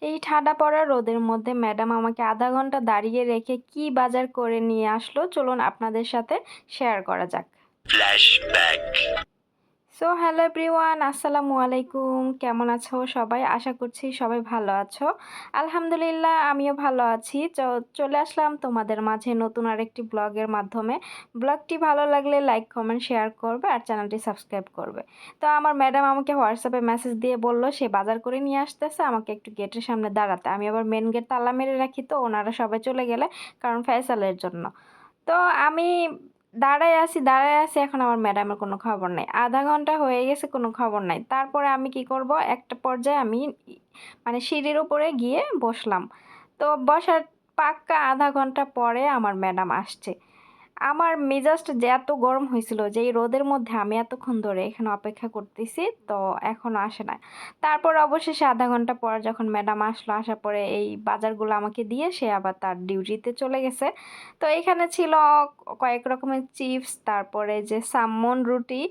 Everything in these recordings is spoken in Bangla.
এই ঠাডা পড়া রোদের মধ্যে ম্যাডাম আমাকে আধা ঘন্টা দাঁড়িয়ে রেখে কি বাজার করে নিয়ে আসলো চলুন আপনাদের সাথে শেয়ার করা যাক। ফ্ল্যাশব্যাক। সো হ্যালো এভরিওয়ান, আসসালামু আলাইকুম। কেমন আছো সবাই? আশা করছি সবাই ভালো আছো। আলহামদুলিল্লাহ আমিও ভালো আছি। চলে আসলাম তোমাদের মাঝে নতুন আরেকটি ব্লগের মাধ্যমে। ব্লগটি ভালো লাগলে লাইক কমেন্ট শেয়ার করবে আর চ্যানেলটি সাবস্ক্রাইব করবে। তো আমার ম্যাডাম আমাকে হোয়াটসঅ্যাপে মেসেজ দিয়ে বলল সে বাজার করে নিয়ে আসতেছে, আমাকে একটু গেটের সামনে দাঁড়াতে। আমি আবার মেন গেট তালা মেরে রাখি, তো ওনারা সবাই চলে গেলে, কারণ ফয়সালের জন্য। তো আমি দাঁড়ায় আছি, এখন আমার ম্যাডামের কোনো খবর নাই। আধা ঘন্টা হয়ে গেছে, কোনো খবর নাই। তারপরে আমি কি করব, একটা পর্যায়ে আমি মানে সিঁড়ির উপরে গিয়ে বসলাম। তো বসার পাক্কা আধা ঘন্টা পরে আমার ম্যাডাম আসছে। আমার মেজাজটা যে এত গরম হয়েছিল যে এই রোদের মধ্যে আমি এতক্ষণ ধরে এখানে অপেক্ষা করতেছি, তো এখনো আসে না। তারপর অবশেষে আধা ঘন্টা পর যখন ম্যাডাম আসলো, আসার পরে এই বাজারগুলো আমাকে দিয়ে সে আবার তার ডিউটিতে চলে গেছে। তো এখানে ছিল কয়েক রকমের চিপস, তারপরে যে সামন রুটি,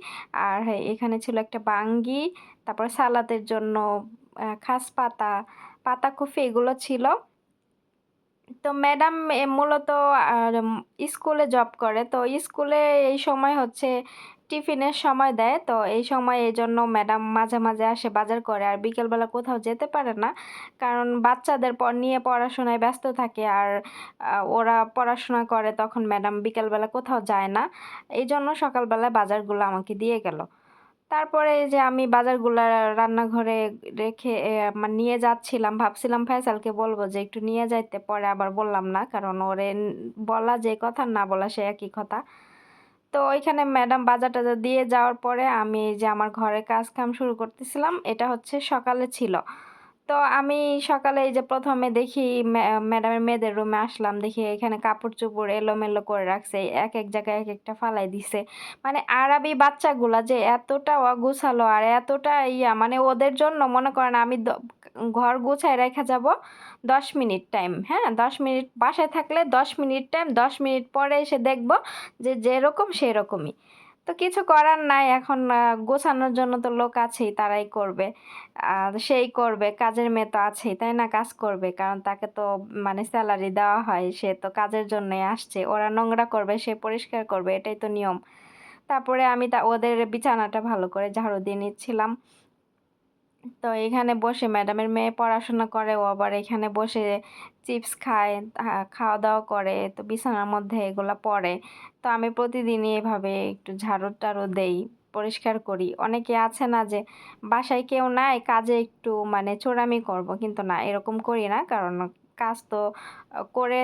আর এখানে ছিল একটা বাঙ্গি, তারপরে সালাদের জন্য খাস পাতা, পাতাকপি, এগুলো ছিল। তো ম্যাডাম মূলত আর স্কুলে জব করে, তো স্কুলে এই সময় হচ্ছে টিফিনের সময় দেয়, তো এই সময় এই জন্য ম্যাডাম মাঝে মাঝে আসে বাজার করে, আর বিকেলবেলা কোথাও যেতে পারে না, কারণ বাচ্চাদের নিয়ে পড়াশোনায় ব্যস্ত থাকে, আর ওরা পড়াশোনা করে, তখন ম্যাডাম বিকেলবেলা কোথাও যায় না। এই জন্য সকালবেলা বাজারগুলো আমাকে দিয়ে গেল। তারপরে এই যে আমি বাজারগুলা রান্নাঘরে রেখে মানে নিয়ে যাচ্ছিলাম, ভাবছিলাম ফয়সালকে বলবো যে একটু নিয়ে যাইতে, পরে আবার বললাম না, কারণ ওরে বলা যে কথা, না বলা সে একই কথা। তো ওইখানে ম্যাডাম বাজার টাজার দিয়ে যাওয়ার পরে আমি এই যে আমার ঘরের কাজ কাম শুরু করতেছিলাম। এটা হচ্ছে সকালে ছিল। তো আমি সকালে এই যে প্রথমে দেখি ম্যাডামের মেয়েদের রুমে আসলাম, দেখি এখানে কাপড় চোপড় এলোমেলো করে রাখছে, এক এক জায়গায় এক একটা ফালাই দিছে। মানে আরবি বাচ্চাগুলা যে এতটা অগুছালো আর এতটা মানে ওদের জন্য মনে করেন আমি ঘর গুছায় রেখে যাব 10 মিনিট টাইম, হ্যাঁ 10 মিনিট বাসায় থাকলে 10 মিনিট টাইম, 10 মিনিট পরে এসে দেখব যে যেরকম সেরকমই। তো কিছু করার নাই, এখন গোছানোর জন্য তো লোক আছেই, তারাই করবে। আর সেই করবে, কাজের মেয়ে তো আছেই, তাই না? কাজ করবে, কারণ তাকে তো মানে স্যালারি দেওয়া হয়, সে তো কাজের জন্যই আসছে। ওরা নোংরা করবে, সে পরিষ্কার করবে, এটাই তো নিয়ম। তারপরে আমি ওদের বিছানাটা ভালো করে ঝাড়ু দিয়ে নিচ্ছিলাম। তো এখানে বসে ম্যাডামের মেয়ে পড়াশোনা করে, ও আবার এখানে বসে চিপস খায়, খাওয়া দাওয়া করে, তো বিছানার মধ্যে এগুলা পড়ে। তো আমি প্রতিদিনই এভাবে একটু ঝাড়ু টাড়ু দেই, পরিষ্কার করি। অনেকে আছে না যে বাসায় কেউ নাই, কাজে একটু মানে চোরামি করব, কিন্তু না, এরকম করি না, কারণ কাজ তো করে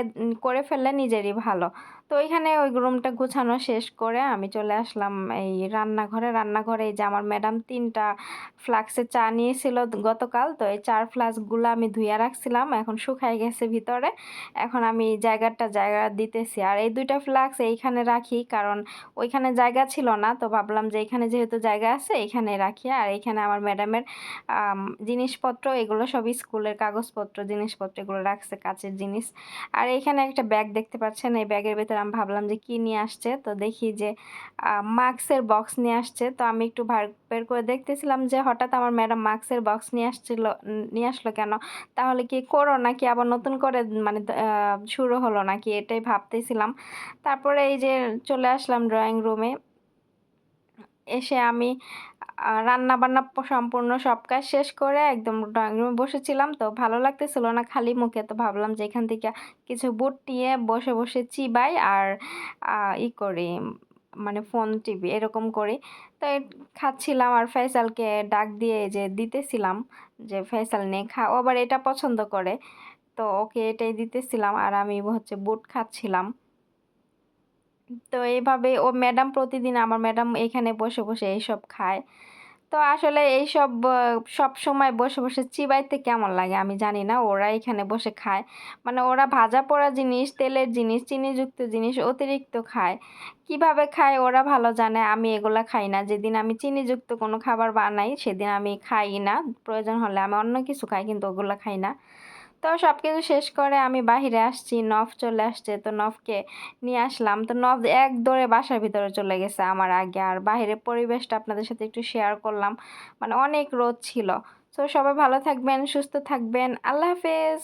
করে ফেললে নিজেরই ভালো। তো ওইখানে ওই রুমটা গুছানো শেষ করে আমি চলে আসলাম এই রান্নাঘরে এই যে আমার ম্যাডাম 3টা ফ্লাক্সে চা নিয়েছিল গতকাল, তো এই চার ফ্লাক্সগুলো আমি ধুইয়া রাখছিলাম, এখন শুকায় গেছে ভিতরে। এখন আমি জায়গা দিতেছি, আর এই 2টা ফ্লাক্স এইখানে রাখি, কারণ ওইখানে জায়গা ছিল না, তো ভাবলাম যে এখানে যেহেতু জায়গা আছে এখানে রাখি। আর এখানে আমার ম্যাডামের জিনিসপত্র, এগুলো সব স্কুলের কাগজপত্র, জিনিসপত্র, এগুলো রাখছে, কাচের জিনিস। আর এখানে একটা ব্যাগ দেখতে পাচ্ছেন, এই ব্যাগের ভেতরে আমি ভাবলাম যে কি নিয়ে আসছে, তো দেখি যে মাস্কের বক্স নিয়ে আসছে। তো আমি একটু বের করে দেখতেছিলাম যে হঠাৎ আমার ম্যাডাম মাস্কের বক্স নিয়ে আসলো কেন, তাহলে কি করোনা কি আবার নতুন করে মানে শুরু হলো নাকি, এটাই ভাবতেছিলাম। তারপরে এই যে চলে আসলাম ড্রয়িং রুমে। এসে আমি রান্না বান্না সম্পূর্ণ সব কাজ শেষ করে একদম ড্রয়িং রুমে বসেছিলাম, তো ভালো লাগতেছিল না খালি মুখে, তো ভাবলাম যে এখান থেকে কিছু বুট নিয়ে বসে বসে চিবাই আর করি, মানে ফোন টিভি এরকম করি। তো খাচ্ছিলাম আর ফয়সালকে ডাক দিয়ে যে দিতেছিলাম যে ফয়সাল নে খা, ও আবার এটা পছন্দ করে, তো ওকে এটাই দিতেছিলাম, আর আমি হচ্ছে বুট খাচ্ছিলাম। তো এইভাবে ও ম্যাডাম প্রতিদিন, আমার ম্যাডাম এখানে বসে বসে এইসব খায়। তো আসলে এইসব সব সময় বসে বসে চিবাইতে কেমন লাগে আমি জানি না, ওরা এখানে বসে খায়। মানে ওরা ভাজা পোড়া জিনিস, তেলের জিনিস, চিনিযুক্ত জিনিস অতিরিক্ত খায়। কিভাবে খায় ওরা ভালো জানে, আমি এগুলা খাই না। যেদিন আমি চিনিযুক্ত কোনো খাবার বানাই সেদিন আমি খাই না, প্রয়োজন হলে আমি অন্য কিছু খাই, কিন্তু ওগুলা খাই না। তো সব কিছু শেষ করে আমি বাহিরে আসছি, নফ চলে আসছে, তো নফকে নিয়ে আসলাম। তো নফ এক দৌড়ে বাসার ভিতরে চলে গেছে আমার আগে। আর বাহিরের পরিবেশটা আপনাদের সাথে একটু শেয়ার করলাম, মানে অনেক রোদ ছিল। সো সবাই ভালো থাকবেন, সুস্থ থাকবেন। আল্লাহ হাফেজ।